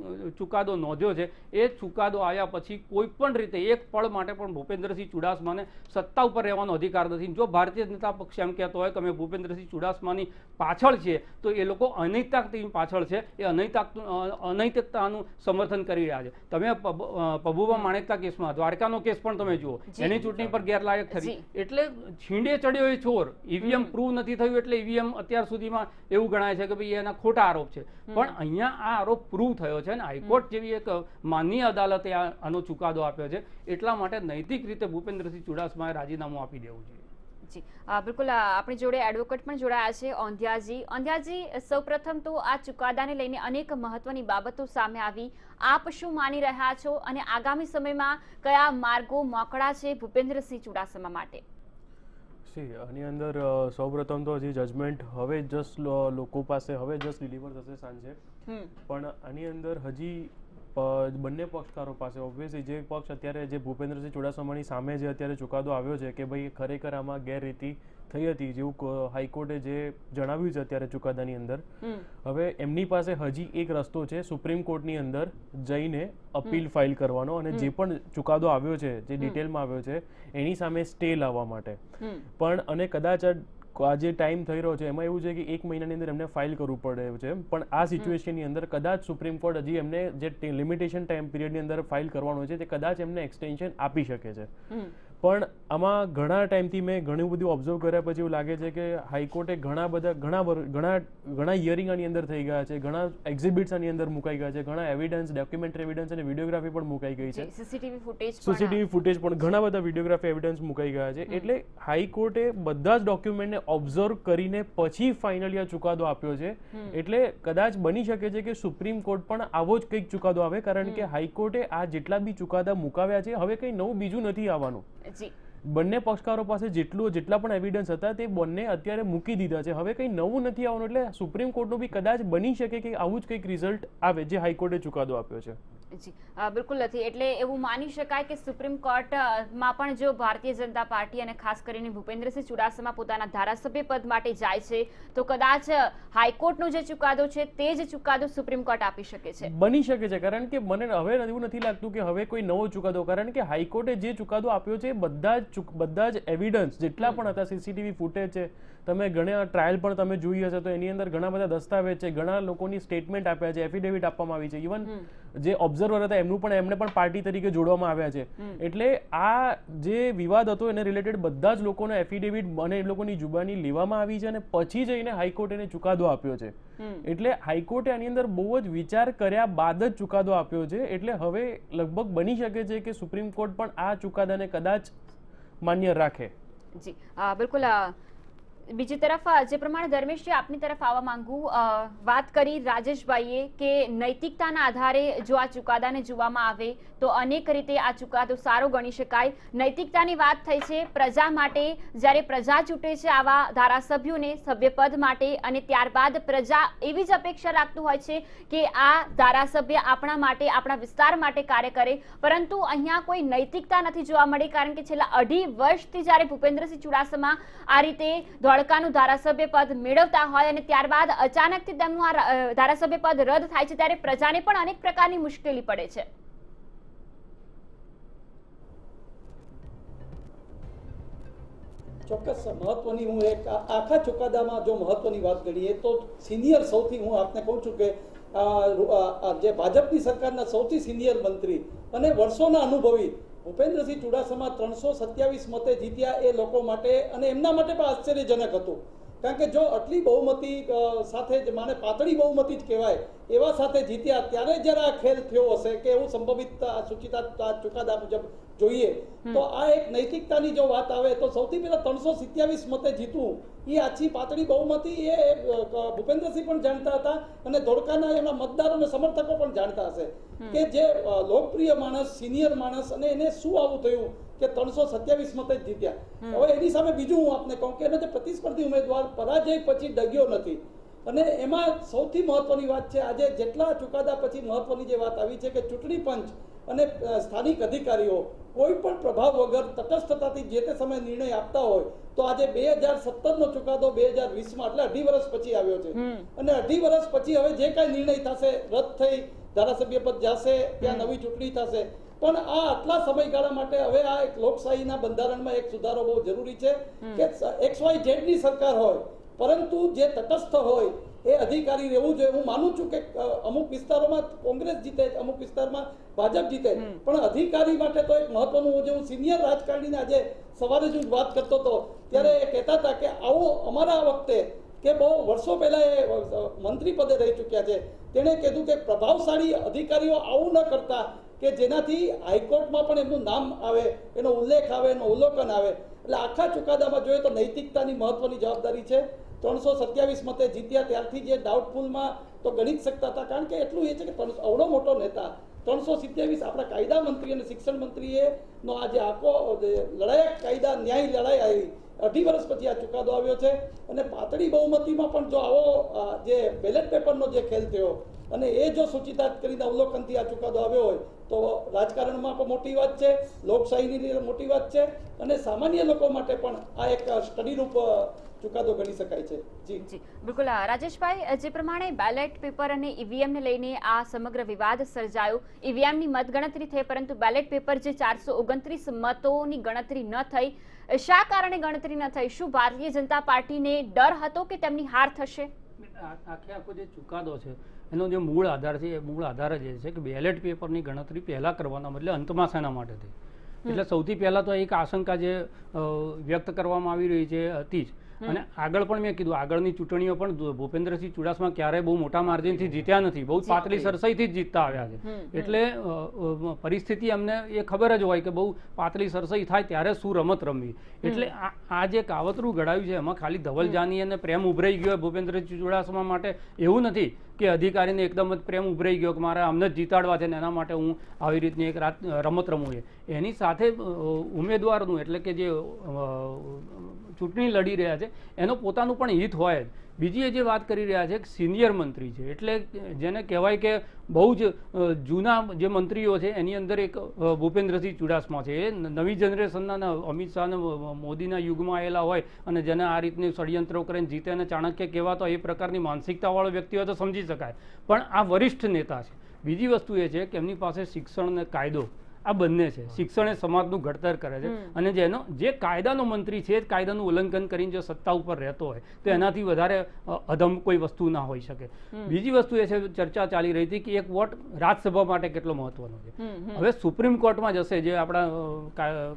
ચુકાદો નોંધ્યો છે, એ ચુકાદો આવ્યા પછી કોઈ પણ રીતે એક પળ માટે પણ ભૂપેન્દ્રસિંહ ચુડાસમાને સત્તા ઉપર રહેવાનો અધિકાર નથી. જો ભારતીય જનતા પક્ષ એમ કહેતો હોય કે અમે ભૂપેન્દ્રસિંહ ચુડાસમાની પાછળ છીએ, તો એ લોકો અનૈતિકતાની પાછળ છે, એ અનૈતિકતાનું સમર્થન કરી રહ્યા છે. તમે પબુભા માણેકતા કેસમાં દ્વારકાનો કેસ પણ તમે જુઓ, એની ચૂંટણી પર ગેરલાયક થતી, એટલે છીંડે ચડ્યો એ ચોર. ઈવીએમ પ્રૂવ નથી થયું એટલે ઈવીએમ અત્યાર સુધીમાં એવું ગણાય છે કે ભાઈ એના ખોટા આરોપ છે, પણ અહીંયા આ આરોપ પ્રૂવ થયો છે અને હાઈકોર્ટ જેવી એક માનનીય અદાલતે આનો ચુકાદો આપ્યો છે, એટલા માટે નૈતિક રીતે ભૂપેન્દ્રસિંહ ચુડાસમાએ રાજીનામું આપી દેવું જોઈએ. જી બિલકુલ, આપણી જોડે એડવોકેટ પણ જોડાયા છે ઓંધિયાજી. ઓંધિયાજી, સૌપ્રથમ તો આ ચુકાદાને લઈને અનેક મહત્વની બાબતો સામે આવી, આપ શું માની રહ્યા છો અને આગામી સમયમાં કયા માર્ગો મોકળા છે ભૂપેન્દ્રસિંહ ચુડાસમા માટે? આની અંદર સૌપ્રથમ તો હજી જજમેન્ટ હવે જસ્ટ લોકો પાસે હવે જસ્ટ ડિલિવર થશે સાંજે, પણ આની અંદર હજી બંને પક્ષકારો પાસે ઓબ્વિયસલી જે પક્ષ અત્યારે જે ભૂપેન્દ્રસિંહ ચુડાસમાની સામે જે અત્યારે ચુકાદો આવ્યો છે કે ભાઈ ખરેખર આમાં ગેરરીતિ થઈ હતી, જેવું હાઈકોર્ટે જે જણાવ્યું છે અત્યારે ચુકાદાની અંદર, હવે એમની પાસે હજી એક રસ્તો છે સુપ્રીમ કોર્ટની અંદર જઈને અપીલ ફાઇલ કરવાનો અને જે પણ ચુકાદો આવ્યો છે, જે ડિટેલમાં આવ્યો છે, એની સામે સ્ટે લાવવા માટે. પણ અને કદાચ આ જે ટાઈમ થઈ રહ્યો છે એમાં એવું છે કે 1 મહિનાની અંદર એમને ફાઇલ કરવું પડે છે, પણ આ સિચ્યુએશનની અંદર કદાચ સુપ્રીમ કોર્ટ હજી એમને જે લિમિટેશન ટાઈમ પીરિયડની અંદર ફાઇલ કરવાનો છે તે કદાચ એમને એક્સટેન્શન આપી શકે છે. પણ આમાં ઘણા ટાઈમથી મેં ઘણું બધું ઓબ્ઝર્વ કર્યા પછી એવું લાગે છે કે હાઈકોર્ટે ઘણા હિયરિંગ આની અંદર થઈ ગયા છે, ઘણા એક્ઝિબિટ્સ આની અંદર મુકાઈ ગયા છે, ઘણા એવિડન્સ, ડોક્યુમેન્ટરી એવિડન્સ અને વિડીયોગ્રાફી પણ મુકાઈ ગઈ છે, સીસીટીવી ફૂટેજ પણ ઘણા બધા વિડીયોગ્રાફી એવિડન્સ મુકાઈ ગયા છે. એટલે હાઈકોર્ટે બધા જ ડોક્યુમેન્ટને ઓબ્ઝર્વ કરીને પછી ફાઇનલી આ ચુકાદો આપ્યો છે. એટલે કદાચ બની શકે છે કે સુપ્રીમ કોર્ટ પણ આવો જ કંઈક ચુકાદો આવે, કારણ કે હાઈકોર્ટે આ જેટલા બી ચુકાદા મુકાવ્યા છે હવે કંઈ નવું બીજું નથી આવવાનું. બંને પક્ષકારો પાસે જેટલા પણ એવિડન્સ હતા તે બંને અત્યારે મૂકી દીધા છે, હવે કંઈ નવું નથી આવવાનું. એટલે સુપ્રીમ કોર્ટનું બી કદાચ બની શકે કે આવું જ કંઈક રિઝલ્ટ આવે જે હાઈકોર્ટે ચુકાદો આપ્યો છે. જી બિલકુલ નથી. એટલે એવું માની શકાય કે સુપ્રીમ કોર્ટમાં પણ જો ભારતીય જનતા પાર્ટી અને ખાસ કરીને ભૂપેન્દ્રસિંહ ચુડાસમા પોતાના ધારાસભ્ય પદ માટે જાય છે તો કદાચ હાઈકોર્ટનો જે ચુકાદો છે તે જ ચુકાદો સુપ્રીમ કોર્ટ આપી શકે છે. બની શકે છે, કારણ કે મને હવે એવું નથી લાગતું કે હવે કોઈ નવો ચુકાદો, કારણ કે હાઈકોર્ટે જે ચુકાદો આપ્યો છે બધા જ એવિડન્સ જેટલા પણ હતા, સીસીટીવી ફૂટેજ છે, તમે ઘણા ટ્રાયલ પણ તમે જોઈ હશે તો એની અંદર ઘણા બધા દસ્તાવેજ છે, ઘણા લોકોની સ્ટેટમેન્ટ આપ્યા છે, એફિડેવિટ આપવામાં આવી છે, ઇવન જે ઓબ્ઝર્વર હતા એમને પણ પાર્ટી તરીકે જોડવામાં આવ્યા છે. એટલે આ જે વિવાદ હતો એને રિલેટેડ બધા જ લોકોનો એફિડેવિટ અને એ લોકોની જુબાની લેવામાં આવી છે અને પછી જઈને હાઈકોર્ટે એને ચુકાદો આપ્યો છે. એટલે હાઈકોર્ટે આની અંદર બહુ જ વિચાર કર્યા બાદ જ ચુકાદો આપ્યો છે. એટલે હવે લગભગ બની શકે છે કે સુપ્રીમ કોર્ટ પણ આ ચુકાદાને કદાચ માન્ય રાખે. જી બિલકુલ. બીજી તરફ જે પ્રમાણે ધર્મેશજી આપની તરફ આવવા માંગુ, વાત કરી રાજેશભાઈએ કે નૈતિકતાના આધારે જો આ ચુકાદાને જોવામાં આવે તો અનેક રીતે આ ચુકાદો સારો ગણી શકાય. નૈતિકતાની વાત થઈ છે પ્રજા માટે, જ્યારે પ્રજા ચૂંટે છે આવા ધારાસભ્યોને સભ્યપદ માટે અને ત્યારબાદ પ્રજા એવી જ અપેક્ષા રાખતું હોય છે કે આ ધારાસભ્ય આપણા માટે, આપણા વિસ્તાર માટે કાર્ય કરે, પરંતુ અહીંયા કોઈ નૈતિકતા નથી જોવા મળી, કારણ કે છેલ્લા 2.5 વર્ષથી જ્યારે ભૂપેન્દ્રસિંહ ચુડાસમા આ રીતે ધોળકાનું ધારાસભ્ય પદ મેળવતા હોય અને ત્યારબાદ અચાનકથી તેમનું આ ધારાસભ્ય પદ રદ થાય છે, ત્યારે પ્રજાને પણ અનેક પ્રકારની મુશ્કેલી પડે છે. ચોક્કસ મહત્વની હું એક આખા ચુકાદામાં જો મહત્વની વાત કરીએ તો સિનિયર સૌથી હું આપને કહું છું કે જે ભાજપની સરકારના સૌથી સિનિયર મંત્રી અને વર્ષોના અનુભવી ભૂપેન્દ્રસિંહ ચુડાસમા 327 મતે જીત્યા એ લોકો માટે અને એમના માટે પણ આશ્ચર્યજનક હતું. કારણ કે જો આટલી બહુમતી સાથે જ માને પાતળી બહુમતી જ કહેવાય એવા સાથે જીત્યા ત્યારે જ્યારે આ ખેલ થયો હશે કે એવું સંભવિત સૂચિતા ચુકાદા મુજબ જોઈએ તો આ એક નૈતિકતાની જો વાત આવે તો સૌથી પહેલા 327 મતે જીતવું એ આછી પાતળી બહુમતી એ ભૂપેન્દ્રસિંહ પણ જાણતા હતા અને ધોળકાના એમના મતદારો અને સમર્થકો પણ જાણતા હશે કે જે લોકપ્રિય માણસ સિનિયર માણસ અને એને શું આવું થયું કે 327 મતે જ જીત્યા. હવે એની સામે બીજું હું આપને કહું કે એનો જે પ્રતિસ્પર્ધી ઉમેદવાર પરાજય પછી ડગ્યો નથી અને એમાં સૌથી મહત્વની વાત છે આજે જેટલા ચુકાદા પછી મહત્વની જે વાત આવી છે કે ચૂંટણી પંચ અને સ્થાનિક અધિકારીઓ કોઈ પણ પ્રભાવ વગર તટસ્થતાથી જે તે સમયે નિર્ણય આપતા હોય તો આજે 2017 નો ચુકાદો 2020 માં એટલે 2.5 વર્ષ પછી આવ્યો છે અને 2.5 વર્ષ પછી હવે જે કાંઈ નિર્ણય થશે રદ થઈ ધારાસભ્ય પદ જશે ત્યાં નવી ચૂંટણી થશે પણ આ આટલા સમયગાળા માટે હવે આ એક લોકશાહીના બંધારણમાં એક સુધારો બહુ જરૂરી છે કે XYZ ની સરકાર હોય પરંતુ જે તટસ્થ હોય એ અધિકારી રહેવું જોઈએ. હું માનું છું કે અમુક વિસ્તારોમાં કોંગ્રેસ જીતે અમુક વિસ્તારમાં ભાજપ જીતે પણ અધિકારી માટે તો એક મહત્વનું જે હું સિનિયર રાજકારણીને આજે સવારે જ વાત કરતો હતો ત્યારે એ કહેતા હતા કે આવો અમારા વખતે કે બહુ વર્ષો પહેલા એ મંત્રી પદે રહી ચૂક્યા છે તેણે કીધું કે પ્રભાવશાળી અધિકારીઓ આવું ન કરતા કે જેનાથી હાઈકોર્ટમાં પણ એમનું નામ આવે એનો ઉલ્લેખ આવે એનો અવલોકન આવે. એટલે આખા ચુકાદામાં જોઈએ તો નૈતિકતાની મહત્વની જવાબદારી છે. 327 મતે જીત્યા ત્યારથી જે ડાઉટફુલમાં તો ગણી જ શકતા હતા કારણ કે એટલું એ છે કે અવડો મોટો નેતા 327 આપણા કાયદા મંત્રી અને શિક્ષણ મંત્રીએ નો આજે આખો લડાયક કાયદા ન્યાય લડાઈ આવી 2.5 વર્ષ પછી આ ચુકાદો આવ્યો છે અને પાતળી બહુમતીમાં પણ જો આવો જે બેલેટ પેપરનો જે ખેલ થયો અને એ જો સૂચિતાર્થ કરીને અવલોકનથી આ ચુકાદો આવ્યો હોય તો રાજકારણમાં પણ મોટી વાત છે, લોકશાહીની મોટી વાત છે અને સામાન્ય લોકો માટે પણ આ એક સ્ટડીરૂપ ચુકાદો ગણી શકાય છે. જી બિલકુલ રાજેશભાઈ, જે પ્રમાણે બેલેટ પેપર અને ઈવીએમ ને લઈને આ સમગ્ર વિવાદ સર્જાયો, ઈવીએમ ની મતગણતરી થઈ પરંતુ બેલેટ પેપર જે 429 મતોની ગણતરી ન થઈ, શા કારણે ગણતરી ન થઈ? શું ભારતીય જનતા પાર્ટીને ડર હતો કે તેમની હાર થશે? આખો જે ચુકાદો છે એનો જે મૂળ આધાર છે એ મૂળ આધાર જ છે કે બેલેટ પેપરની ગણતરી પહેલા કરવાના બદલે અંતમાં શેના માટે થઈ. એટલે સૌથી પહેલા તો એક આશંકા જે વ્યક્ત કરવામાં આવી રહી છે હતી જ અને આગળ પણ મેં કીધું આગળની ચૂંટણીઓ પણ ભૂપેન્દ્રસિંહ ચુડાસમા ક્યારેય બહુ મોટા માર્જિનથી જીત્યા નથી, બહુ પાતળી સરસાઈથી જ જીતતા આવ્યા છે. એટલે પરિસ્થિતિ અમને એ ખબર જ હોય કે બહુ પાતળી સરસાઈ થાય ત્યારે શું રમત રમવી. એટલે આ જે કાવતરું ઘડાયું છે એમાં ખાલી ધવલ જાની અને પ્રેમ ઉભરાઈ ગયો ભૂપેન્દ્રસિંહ ચુડાસમા માટે એવું નથી કે અધિકારીને એકદમ જ પ્રેમ ઉભરાઈ ગયો કે મારે અમને જ જીતાડવા છે ને એના માટે હું આવી રીતની એક રમત રમું છે. એની સાથે ઉમેદવારનું એટલે કે જે ચૂંટણી લડી રહ્યા છે એનો પોતાનું પણ હિત હોય જ. બીજી એ જે વાત કરી રહ્યા છે કે સિનિયર મંત્રી છે એટલે જેને કહેવાય કે બહુ જ જૂના જે મંત્રીઓ છે એની અંદર એક ભૂપેન્દ્રસિંહ ચુડાસમા છે. એ નવી જનરેશનના અમિત શાહ અને મોદીના યુગમાં આવેલા હોય અને જેને આ રીતની ષડયંત્રો કરીને જીતે અને ચાણક્ય કહેવાતો એ પ્રકારની માનસિકતાવાળો વ્યક્તિ હોય તો સમજી શકાય, પણ આ વરિષ્ઠ નેતા છે. બીજી વસ્તુ એ છે કે એમની પાસે શિક્ષણ અને કાયદો આ બંને છે. શિક્ષણ એ સમાજનું ઘડતર કરે છે અને જેનો જે કાયદાનો મંત્રી છે એ કાયદાનું ઉલ્લંઘન કરીને જો સત્તા ઉપર રહેતો હોય તો એનાથી વધારે અધમ કોઈ વસ્તુ ના હોઈ શકે. બીજી વસ્તુ એ છે ચર્ચા ચાલી રહી હતી કે એક વોટ રાજ્યસભા માટે કેટલો મહત્વનો છે. હવે સુપ્રીમ કોર્ટમાં જશે, જે આપણા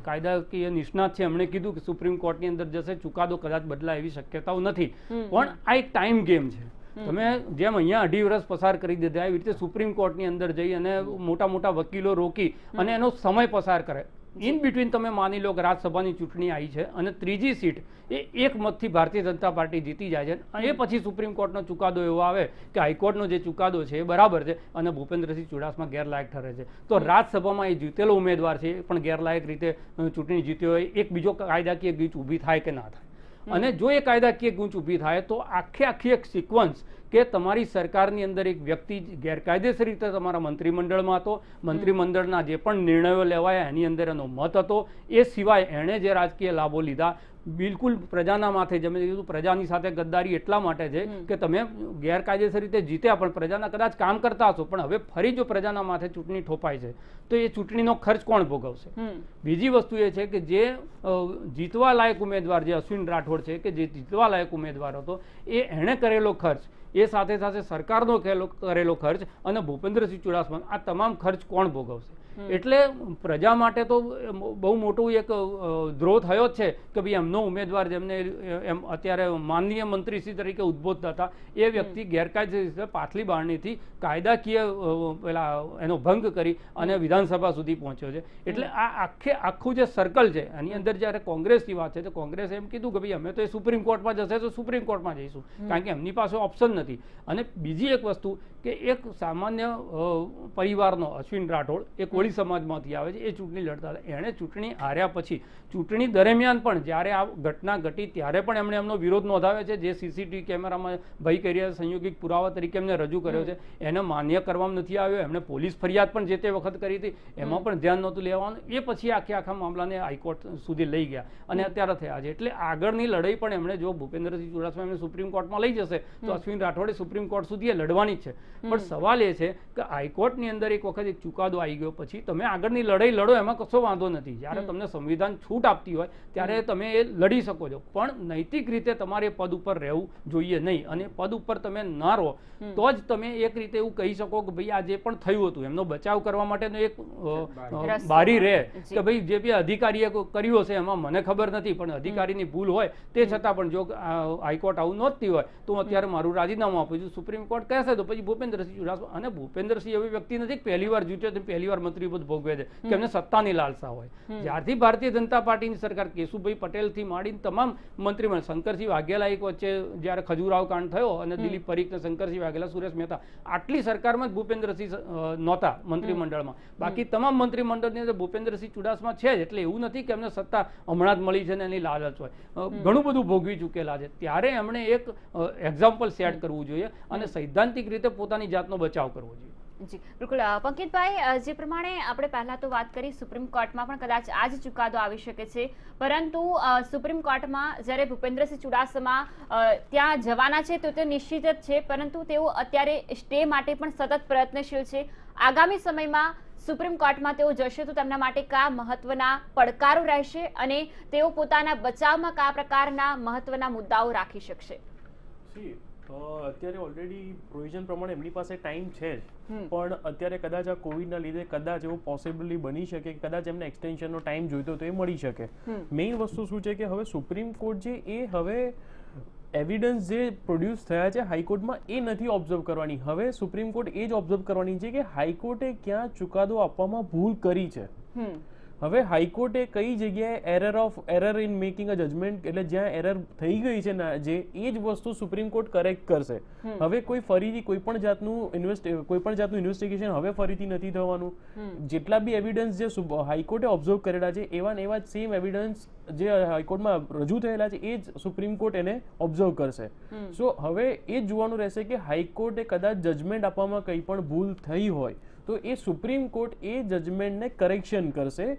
કાયદાકીય નિષ્ણાત છે એમણે કીધું કે સુપ્રીમ કોર્ટની અંદર જશે, ચુકાદો કદાચ બદલાય એવી શક્યતાઓ નથી, પણ આ એક ટાઈમ ગેમ છે. તમે જેમ અહીંયા 2.5 વર્ષ પસાર કરી દીધા એવી રીતે સુપ્રીમ કોર્ટની અંદર જઈ અને મોટા મોટા વકીલો રોકી અને એનો સમય પસાર કરે. ઇન બિટવીન તમે માની લો કે રાજ્યસભાની ચૂંટણી આવી છે અને ત્રીજી સીટ એ એક મતથી ભારતીય જનતા પાર્ટી જીતી જાય છે અને એ પછી સુપ્રીમ કોર્ટનો ચુકાદો એવો આવે કે હાઈકોર્ટનો જે ચુકાદો છે એ બરાબર છે અને ભૂપેન્દ્રસિંહ ચુડાસમા ગેરલાયક ઠરે છે, તો રાજ્યસભામાં એ જીતેલો ઉમેદવાર છે એ પણ ગેરલાયક રીતે ચૂંટણી જીત્યો હોય, એક બીજો કાયદાકીય ગીચ ઊભી થાય કે ના થાય. અને જો એ કાયદાકીય ગૂંચ ઊભી થાય તો આખી એક સિક્વન્સ કે તમારી સરકારની અંદર એક વ્યક્તિ ગેરકાયદેસર રીતે તમારા મંત્રીમંડળમાં હતો, મંત્રીમંડળના જે પણ નિર્ણયો લેવાયા એની અંદર એનો મત હતો, એ સિવાય એણે જે રાજકીય લાભો લીધા બિલકુલ પ્રજાના માથે, જેમ કીધું પ્રજાની સાથે ગદ્દારી એટલા માટે છે કે તમે ગેરકાયદેસર રીતે જીત્યા પણ પ્રજાના કદાચ કામ કરતા હશો, પણ હવે ફરી જો પ્રજાના માથે ચૂંટણી ઠોપાય છે તો એ ચૂંટણીનો ખર્ચ કોણ ભોગવશે? બીજી વસ્તુ એ છે કે જે જીતવા લાયક ઉમેદવાર જે અશ્વિન રાઠોડ છે કે જે જીતવા લાયક ઉમેદવાર હતો એ એણે કરેલો ખર્ચ, એ સાથે સાથે સરકારનો કરેલો ખર્ચ અને ભૂપેન્દ્રસિંહ ચુડાસમા, આ તમામ ખર્ચ કોણ ભોગવશે? એટલે પ્રજા માટે તો બહુ મોટું એક દ્રોહ થયો જ છે કે ભાઈ એમનો ઉમેદવાર જેમને એમ અત્યારે માનનીય મંત્રીશ્રી તરીકે ઉદ્બોધતા હતા એ વ્યક્તિ ગેરકાયદેસર રીતે પાછલી બારણીથી કાયદાકીય પેલા એનો ભંગ કરી અને વિધાનસભા સુધી પહોંચ્યો છે. એટલે આ આખું જે સર્કલ છે એની અંદર જ્યારે કોંગ્રેસની વાત છે તો કોંગ્રેસે એમ કીધું કે ભાઈ અમે તો એ સુપ્રીમ કોર્ટમાં જશે તો સુપ્રીમ કોર્ટમાં જઈશું, કારણ કે એમની પાસે ઓપ્શન નથી. અને બીજી એક વસ્તુ કે એક સામાન્ય પરિવારનો અશ્વિન રાઠોડ એ કોળી સમાજમાંથી આવે છે, એ ચૂંટણી લડતા હતા. એણે ચૂંટણી હાર્યા પછી ચૂંટણી દરમિયાન પણ જ્યારે આ ઘટના ઘટી ત્યારે પણ એમણે એમનો વિરોધ નોંધાવ્યો છે. જે સીસીટીવી કેમેરામાં ભય કર્યા સંયોગિક પુરાવા તરીકે એમને રજૂ કર્યો છે એને માન્ય કરવામાં નથી આવ્યો. એમણે પોલીસ ફરિયાદ પણ જે તે વખત કરી હતી, એમાં પણ ધ્યાન નહોતું લેવાનું. એ પછી આખા મામલાને હાઈકોર્ટ સુધી લઈ ગયા અને અત્યારે થયા છે. એટલે આગળની લડાઈ પણ એમણે જો ભૂપેન્દ્રસિંહ ચુડાસમા એમને સુપ્રીમ કોર્ટમાં લઈ જશે તો અશ્વિન રાઠોડે સુપ્રીમ કોર્ટ સુધી એ લડવાની જ છે. પણ સવાલ એ છે કે હાઈકોર્ટની અંદર એક વખત એક ચુકાદો આવી ગયો પછી તમે આગળની લડાઈ લડો એમાં કશો વાંધો નથી. જ્યારે તમને સંવિધાન છૂટ આપતી હોય ત્યારે તમે એ લડી શકો છો, પણ નૈતિક રીતે તમારે પદ ઉપર રહેવું જોઈએ નહીં. અને પદ ઉપર તમે ના રહો તો જ તમે એક રીતે એવું કહી શકો કે ભાઈ આ જે પણ થયું હતું એમનો બચાવ કરવા માટેનો એક બારી રહે કે ભાઈ જે બી અધિકારીએ કર્યું હશે એમાં મને ખબર નથી, પણ અધિકારીની ભૂલ હોય તે છતાં પણ જો હાઈકોર્ટ આવું નોંધતી હોય તો અત્યારે મારું રાજીનામું આપું છું. સુપ્રીમ કોર્ટ કહેશે તો પછી ભૂપેન્દ્રસિંહ ચુડાસમા, અને ભૂપેન્દ્રસિંહ એવી વ્યક્તિ નથી કે પહેલી વાર જીત્યો તો પહેલી વાર મંત્રી પદ ભોગવે છે કે એમને સત્તાની લાલસા હોય. જ્યારથી ભારતીય જનતા પાર્ટીની સરકાર કેશુભાઈ પટેલથી માંડીને તમામ મંત્રીમંડળ, શંકરસિંહ વાઘેલા એક વચ્ચે જ્યારે ખજુરાવ કાંડ થયો અને દિલીપ પરીખ ને શંકરસિંહ વાઘેલા, સુરેશ મહેતા, આટલી સરકારમાં જ ભૂપેન્દ્રસિંહ નહોતા મંત્રીમંડળમાં. બાકી તમામ મંત્રીમંડળની અંદર ભૂપેન્દ્રસિંહ ચુડાસમા છે જ. એટલે એવું નથી કે એમને સત્તા હમણાં જ મળી છે ને એની લાલચ હોય, ઘણું બધું ભોગવી ચૂકેલા છે. ત્યારે એમણે એક એક્ઝામ્પલ સેટ કરવું જોઈએ અને સૈદ્ધાંતિક રીતે પોતાની જાતનો બચાવ કરવો જોઈએ. જી બિલકુલ. પંકિતભાઈ, જે પ્રમાણે આપણે પહેલા તો વાત કરી સુપ્રીમ કોર્ટમાં પણ કદાચ આ જ ચુકાદો આવી શકે છે, પરંતુ સુપ્રીમ કોર્ટમાં જ્યારે ભૂપેન્દ્રસિંહ ચુડાસમા ત્યાં જવાના છે તો તે નિશ્ચિત જ છે, પરંતુ તેઓ અત્યારે સ્ટે માટે પણ સતત પ્રયત્નશીલ છે. આગામી સમયમાં સુપ્રીમ કોર્ટમાં તેઓ જશે તો તેમના માટે કયા મહત્વના પડકારો રહેશે અને તેઓ પોતાના બચાવમાં કયા પ્રકારના મહત્વના મુદ્દાઓ રાખી શકશે? અત્યારે ઓલરેડી પ્રોવિઝન પ્રમાણે એમની પાસે ટાઈમ છે જ, પણ અત્યારે કદાચ આ કોવિડના લીધે કદાચ એવું પોસિબલી બની શકે કે કદાચ એમને એક્સટેન્શનનો ટાઈમ જોઈતો તો એ મળી શકે. મેઇન વસ્તુ શું છે કે હવે સુપ્રીમ કોર્ટ જે એ હવે એવિડન્સ જે પ્રોડ્યુસ થયા છે હાઈકોર્ટમાં એ નથી ઓબ્ઝર્વ કરવાની. હવે સુપ્રીમ કોર્ટ એ જ ઓબ્ઝર્વ કરવાની છે કે હાઈકોર્ટે ક્યાં ચુકાદો આપવામાં ભૂલ કરી છે. હવે હાઈકોર્ટે કઈ જગ્યાએ error in making a judgement, એટલે જ્યાં એરર થઈ ગઈ છે જે એ જ વસ્તુ સુપ્રીમ કોર્ટ કરેક્ટ કરશે. હવે કોઈ ફરીથી કોઈ પણ જાતનું ઇન્વેસ્ટિગેશન હવે ફરીથી નથી થવાનું. જેટલા બી એવિડન્સ જે હાઈકોર્ટે ઓબ્ઝર્વ કરેલા છે એવા ને એવા જ સેમ એવિડન્સ જે હાઈકોર્ટમાં રજૂ થયેલા છે એ જ સુપ્રીમ કોર્ટ એને ઓબ્ઝર્વ કરશે. સો હવે એ જ જોવાનું રહેશે કે હાઈકોર્ટે કદાચ જજમેન્ટ આપવામાં કંઈ પણ ભૂલ થઈ હોય તો એ સુપ્રીમ કોર્ટ એ જજમેન્ટને કરેક્શન કરશે.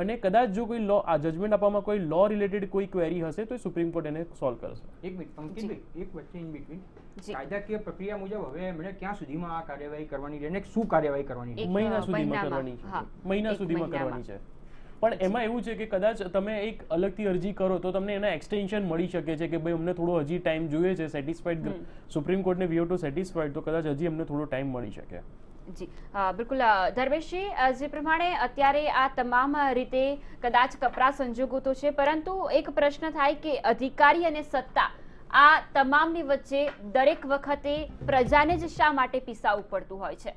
અને કદાચ જો કોઈ લો આ જજમેન્ટ આપવામાં કોઈ લો રિલેટેડ કોઈ ક્વેરી હશે તો સુપ્રીમ કોર્ટ એને સોલ્વ કરશે. એક મિનિટ પંકિતભાઈ, એક વચ્ચે ઇન બિટવીન, કાયદાકીય પ્રક્રિયા મુજબ હવે એમણે ક્યાં સુધીમાં આ કાર્યવાહી કરવાની છે અને શું કાર્યવાહી કરવાની છે? મહિના સુધીમાં કરવાની છે. મહિના સુધીમાં કરવાની છે. પણ એમાં એવું છે કે કદાચ તમે એક અલગથી અરજી કરો તો તમને એના એક્સટેન્શન મળી શકે છે કે ભાઈ અમને થોડો હજી ટાઈમ જોઈએ છે, સેટિસ્ફાઈડ સુપ્રીમ કોર્ટને વી હેવ ટુ સેટિસ્ફાઈડ, તો કદાચ હજી અમને થોડો ટાઈમ મળી શકે. જી બિલકુલ. ધર્મેશજી, જે પ્રમાણે અત્યારે આ તમામ રીતે કદાચ કપરા સંજોગો તો છે, પરંતુ એક પ્રશ્ન થાય કે અધિકારી અને સત્તા આ તમામની વચ્ચે દરેક વખતે પ્રજાને જ શા માટે પીસાવવું પડતું હોય છે?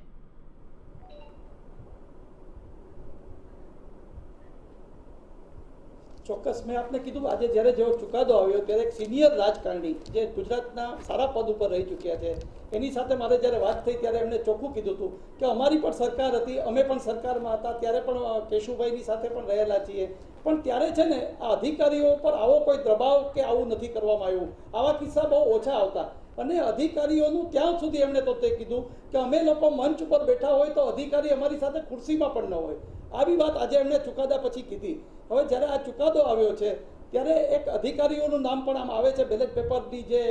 ચોક્કસ મેં આપને કીધું આજે જ્યારે જેવો ચુકાદો આવ્યો ત્યારે એક સિનિયર રાજકારણી જે ગુજરાતના સારા પદ ઉપર રહી ચૂક્યા છે એની સાથે મારે જ્યારે વાત થઈ ત્યારે એમણે ચોખ્ખું કીધું હતું કે અમારી પણ સરકાર હતી, અમે પણ સરકારમાં હતા, ત્યારે પણ કેશુભાઈની સાથે પણ રહેલા છીએ, પણ ત્યારે છે ને આ અધિકારીઓ પર આવો કોઈ દબાવ કે આવું નથી કરવામાં આવ્યું. આવા કિસ્સા બહુ ઓછા આવતા. અને અધિકારીઓનું ત્યાં સુધી એમણે તો તે કીધું કે અમે લોકો મંચ ઉપર બેઠા હોય તો અધિકારી અમારી સાથે ખુરશીમાં પણ ન હોય. આવી વાત આજે એમણે ચુકાદા પછી કીધી. હવે જ્યારે આ ચુકાદો આવ્યો છે ત્યારે એક અધિકારીઓનું નામ પણ આમ આવે છે બેલેટ પેપરની જે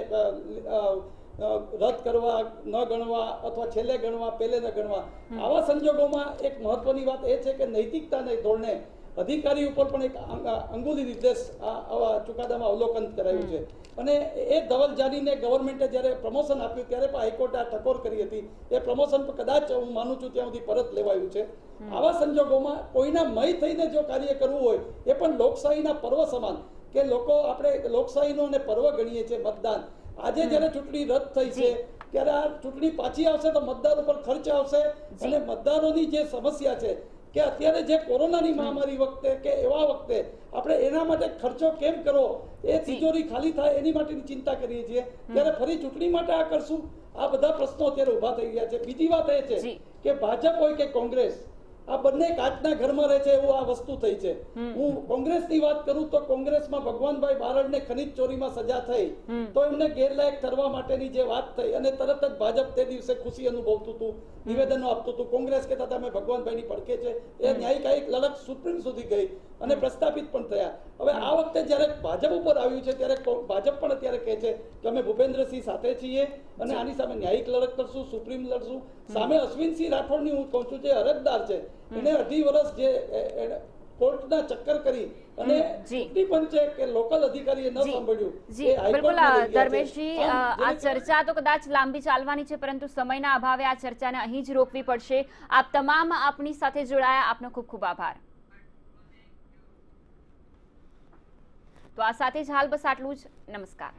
રદ કરવા, ન ગણવા અથવા છેલ્લે ગણવા, પહેલે ન ગણવા. આવા સંજોગોમાં એક મહત્વની વાત એ છે કે નૈતિકતાને ધોરણે અધિકારી ઉપર પણ એક અંગુલી નિર્દેશ આવા ચુકાદામાં અવલોકન કરાયું છે. અને એ ધવલ જાનીને ગવર્મેન્ટે જ્યારે પ્રમોશન આપ્યું ત્યારે પણ હાઈકોર્ટે આ ટકોર કરી હતી. એ પ્રમોશન કદાચ હું માનું છું ત્યાં સુધી પરત લેવાયું છે. આવા સંજોગોમાં કોઈના મય થઈને જો કાર્ય કરવું હોય એ પણ લોકશાહીના પર્વ સમાન, કે લોકો આપણે લોકશાહીનો અને પર્વ ગણીએ છીએ મતદાન. આજે જ્યારે ચૂંટણી રદ થઈ છે ત્યારે આ ચૂંટણી પાછી આવશે તો મતદાર ઉપર ખર્ચ આવશે, અને મતદારોની જે સમસ્યા છે કે અત્યારે જે કોરોનાની મહામારી વખતે કે એવા વખતે આપણે એના માટે ખર્ચો કેમ કરવો, એ તિજોરી ખાલી થાય એની માટેની ચિંતા કરીએ છીએ. ત્યારે ફરી ચૂંટણી માટે આ કરશું, આ બધા પ્રશ્નો અત્યારે ઊભા થઈ ગયા છે. બીજી વાત એ છે કે ભાજપ હોય કે કોંગ્રેસ, આ બંને કાચના ઘરમાં રહે છે એવું આ વસ્તુ થઈ છે. હું કોંગ્રેસની વાત કરું તો કોંગ્રેસમાં ભગવાનભાઈ બારડને ખનીજ ચોરીમાં સજા થઈ તો એમને ગેરલાયક ઠરવા માટેની જે વાત થઈ અને તરત જ ભાજપ તે દિવસે ખુશી અનુભવતું હતું, નિવેદનો આપતું હતું. કોંગ્રેસ કહેતા હતા અમે ભગવાનભાઈની પડખે છે. એ ન્યાયિક લડત સુપ્રીમ સુધી ગઈ અને પ્રસ્થાપિત પણ થયા. હવે આ વખતે જ્યારે ભાજપ ઉપર આવ્યું છે ત્યારે ભાજપ પણ અત્યારે કહે છે કે અમે ભૂપેન્દ્રસિંહ સાથે છીએ અને આની સામે ન્યાયિક લડત કરશું, સુપ્રીમ લડશું. સામે અશ્વિનસિંહ રાઠોડની હું કહું છું, જે અરજદાર છે, એને 2.5 વર્ષ જે કોર્ટના ચક્કર કરી અને ચૂંટણી પંચે કે લોકલ અધિકારીએ ન સાંભળ્યું. જી બિલકુલ ધર્મેશજી, આ ચર્ચા તો કદાચ લાંબી ચાલવાની છે, પરંતુ સમયના અભાવે આ ચર્ચાને અહીં જ રોકવી પડશે. આપ તમામ આપણી સાથે જોડાયા, આપનો ખૂબ ખૂબ આભાર. તો આ સાથે જ હાલ બસ આટલું જ. નમસ્કાર.